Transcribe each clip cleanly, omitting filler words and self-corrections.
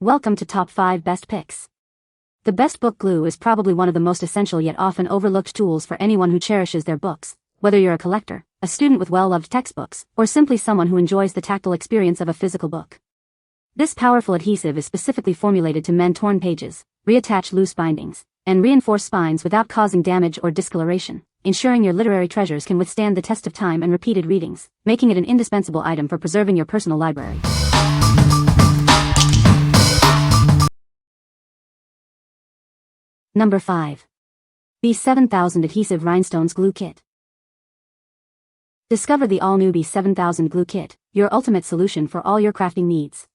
Welcome to Top 5 Best Picks. The best book glue is probably one of the most essential yet often overlooked tools for anyone who cherishes their books, whether you're a collector, a student with well-loved textbooks, or simply someone who enjoys the tactile experience of a physical book. This powerful adhesive is specifically formulated to mend torn pages, reattach loose bindings, and reinforce spines without causing damage or discoloration, ensuring your literary treasures can withstand the test of time and repeated readings, making it an indispensable item for preserving your personal library. Number 5. B7000 Adhesive Rhinestones Glue Kit. Discover the all-new B7000 Glue Kit, your ultimate solution for all your crafting needs.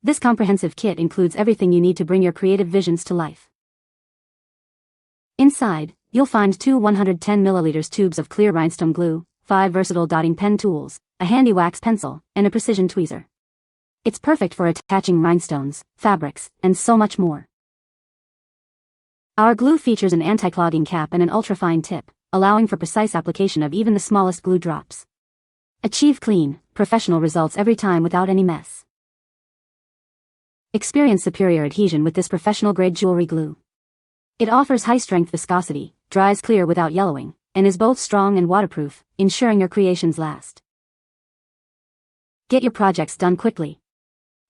This comprehensive kit includes everything you need to bring your creative visions to life. Inside, you'll find two 110ml tubes of clear rhinestone glue, 5 versatile dotting pen tools, a handy wax pencil, and a precision tweezer. It's perfect for attaching rhinestones, fabrics, and so much more. Our glue features an anti-clogging cap and an ultra-fine tip, allowing for precise application of even the smallest glue drops. Achieve clean, professional results every time without any mess. Experience superior adhesion with this professional-grade jewelry glue. It offers high-strength viscosity, dries clear without yellowing, and is both strong and waterproof, ensuring your creations last. Get your projects done quickly.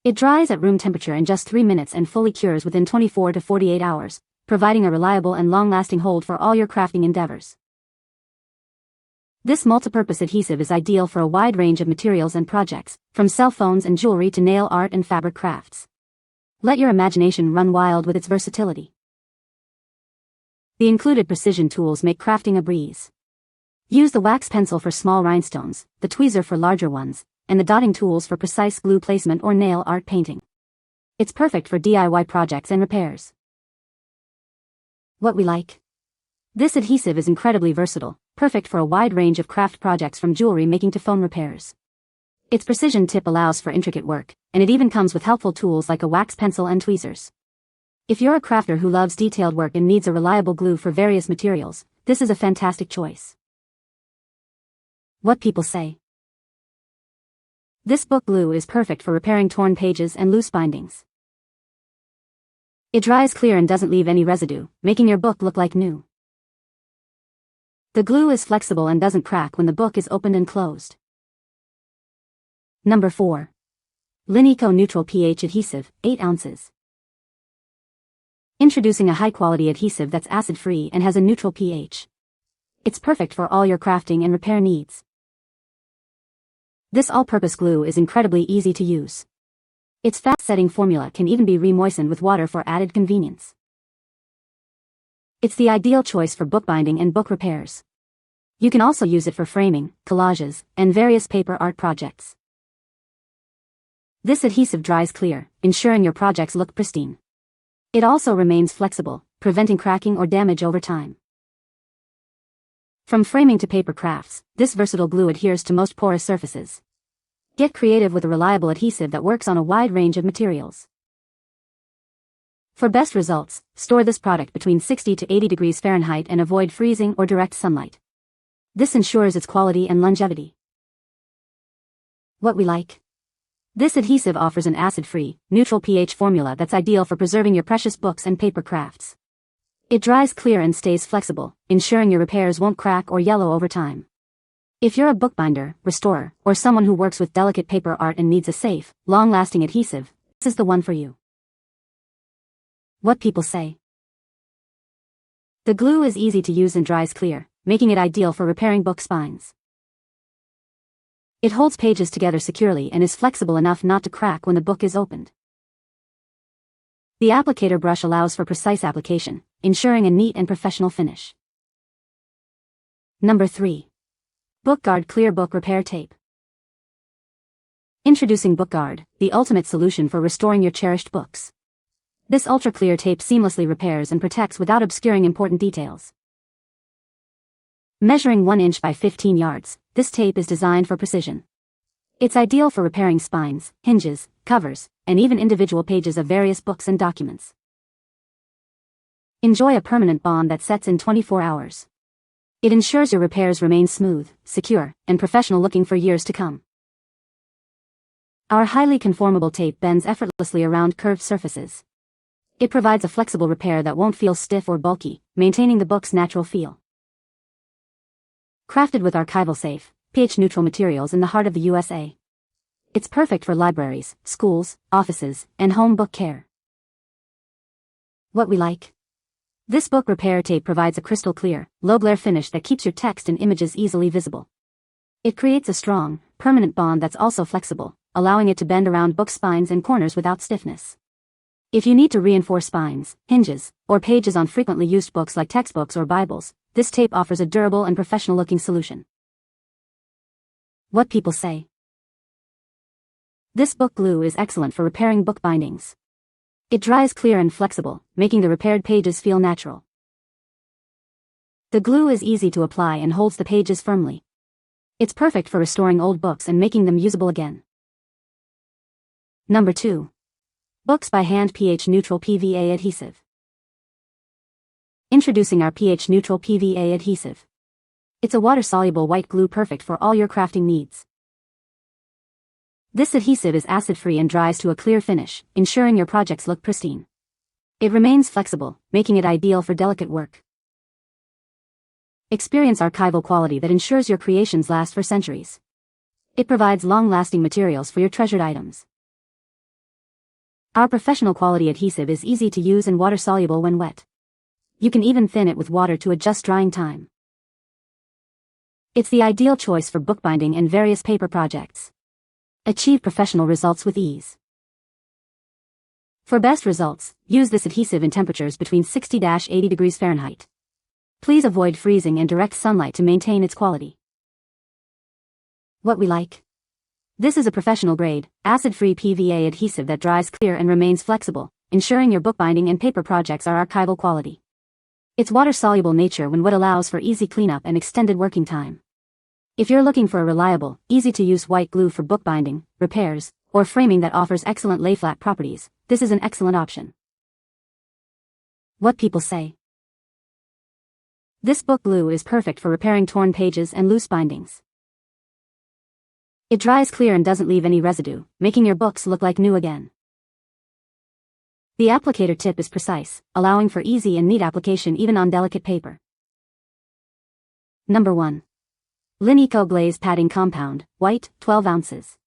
It dries at room temperature in just 3 minutes and fully cures within 24 to 48 hours. Providing a reliable and long-lasting hold for all your crafting endeavors. This multi-purpose adhesive is ideal for a wide range of materials and projects, from cell phones and jewelry to nail art and fabric crafts. Let your imagination run wild with its versatility. The included precision tools make crafting a breeze. Use the wax pencil for small rhinestones, the tweezer for larger ones, and the dotting tools for precise glue placement or nail art painting. It's perfect for DIY projects and repairs. What we like? This adhesive is incredibly versatile, perfect for a wide range of craft projects from jewelry making to phone repairs. Its precision tip allows for intricate work, and it even comes with helpful tools like a wax pencil and tweezers. If you're a crafter who loves detailed work and needs a reliable glue for various materials, this is a fantastic choice. What people say. This book glue is perfect for repairing torn pages and loose bindings. It dries clear and doesn't leave any residue, making your book look like new. The glue is flexible and doesn't crack when the book is opened and closed. Number 4. Lineco Neutral pH Adhesive, 8 ounces. Introducing a high-quality adhesive that's acid-free and has a neutral pH. It's perfect for all your crafting and repair needs. This all-purpose glue is incredibly easy to use. Its fast-setting formula can even be re-moistened with water for added convenience. It's the ideal choice for bookbinding and book repairs. You can also use it for framing, collages, and various paper art projects. This adhesive dries clear, ensuring your projects look pristine. It also remains flexible, preventing cracking or damage over time. From framing to paper crafts, this versatile glue adheres to most porous surfaces. Get creative with a reliable adhesive that works on a wide range of materials. For best results, store this product between 60 to 80 degrees Fahrenheit and avoid freezing or direct sunlight. This ensures its quality and longevity. What we like? This adhesive offers an acid-free, neutral pH formula that's ideal for preserving your precious books and paper crafts. It dries clear and stays flexible, ensuring your repairs won't crack or yellow over time. If you're a bookbinder, restorer, or someone who works with delicate paper art and needs a safe, long-lasting adhesive, this is the one for you. What people say. The glue is easy to use and dries clear, making it ideal for repairing book spines. It holds pages together securely and is flexible enough not to crack when the book is opened. The applicator brush allows for precise application, ensuring a neat and professional finish. Number 3. BookGuard Clear Book Repair Tape. Introducing BookGuard, the ultimate solution for restoring your cherished books. This ultra-clear tape seamlessly repairs and protects without obscuring important details. Measuring 1 inch by 15 yards, this tape is designed for precision. It's ideal for repairing spines, hinges, covers, and even individual pages of various books and documents. Enjoy a permanent bond that sets in 24 hours. It ensures your repairs remain smooth, secure, and professional looking for years to come. Our highly conformable tape bends effortlessly around curved surfaces. It provides a flexible repair that won't feel stiff or bulky, maintaining the book's natural feel. Crafted with archival safe, pH-neutral materials in the heart of the USA. It's perfect for libraries, schools, offices, and home book care. What we like. This book repair tape provides a crystal clear, low-glare finish that keeps your text and images easily visible. It creates a strong, permanent bond that's also flexible, allowing it to bend around book spines and corners without stiffness. If you need to reinforce spines, hinges, or pages on frequently used books like textbooks or Bibles, this tape offers a durable and professional-looking solution. What people say. This book glue is excellent for repairing book bindings. It dries clear and flexible, making the repaired pages feel natural. The glue is easy to apply and holds the pages firmly. It's perfect for restoring old books and making them usable again. Number 2. Books by Hand pH-neutral PVA adhesive. Introducing our pH-neutral PVA adhesive. It's a water-soluble white glue perfect for all your crafting needs. This adhesive is acid-free and dries to a clear finish, ensuring your projects look pristine. It remains flexible, making it ideal for delicate work. Experience archival quality that ensures your creations last for centuries. It provides long-lasting materials for your treasured items. Our professional quality adhesive is easy to use and water-soluble when wet. You can even thin it with water to adjust drying time. It's the ideal choice for bookbinding and various paper projects. Achieve professional results with ease. For best results, use this adhesive in temperatures between 60-80 degrees Fahrenheit. Please avoid freezing and direct sunlight to maintain its quality. What we like. This is a professional-grade, acid-free PVA adhesive that dries clear and remains flexible, ensuring your bookbinding and paper projects are archival quality. Its water-soluble nature when wet allows for easy cleanup and extended working time. If you're looking for a reliable, easy-to-use white glue for bookbinding, repairs, or framing that offers excellent lay-flat properties, this is an excellent option. What people say. This book glue is perfect for repairing torn pages and loose bindings. It dries clear and doesn't leave any residue, making your books look like new again. The applicator tip is precise, allowing for easy and neat application even on delicate paper. Number 1. Lineco Glaze Padding Compound, White, 12 ounces.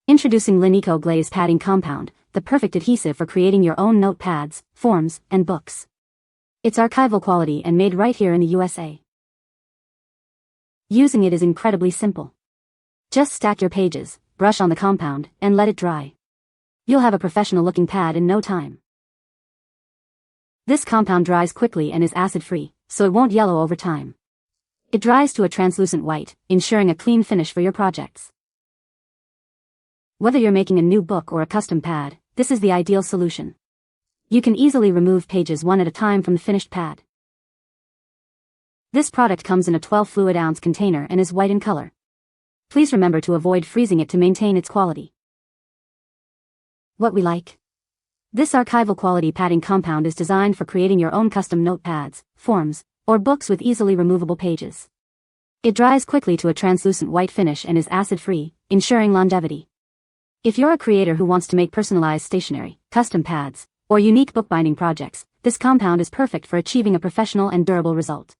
Introducing Lineco Glaze Padding Compound, the perfect adhesive for creating your own notepads, forms, and books. It's archival quality and made right here in the USA. Using it is incredibly simple. Just stack your pages, brush on the compound, and let it dry. You'll have a professional-looking pad in no time. This compound dries quickly and is acid-free, so it won't yellow over time. It dries to a translucent white, ensuring a clean finish for your projects. Whether you're making a new book or a custom pad, this is the ideal solution. You can easily remove pages one at a time from the finished pad. This product comes in a 12 fluid ounce container and is white in color. Please remember to avoid freezing it to maintain its quality. What we like. This archival quality padding compound is designed for creating your own custom notepads, forms, or books with easily removable pages. It dries quickly to a translucent white finish and is acid-free, ensuring longevity. If you're a creator who wants to make personalized stationery, custom pads, or unique bookbinding projects, this compound is perfect for achieving a professional and durable result.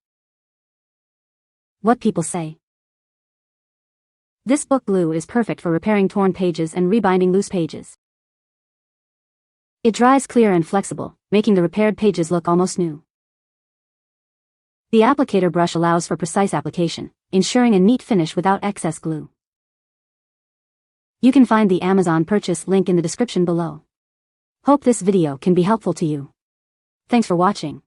What people say. This book glue is perfect for repairing torn pages and rebinding loose pages. It dries clear and flexible, making the repaired pages look almost new. The applicator brush allows for precise application, ensuring a neat finish without excess glue. You can find the Amazon purchase link in the description below. Hope this video can be helpful to you. Thanks for watching.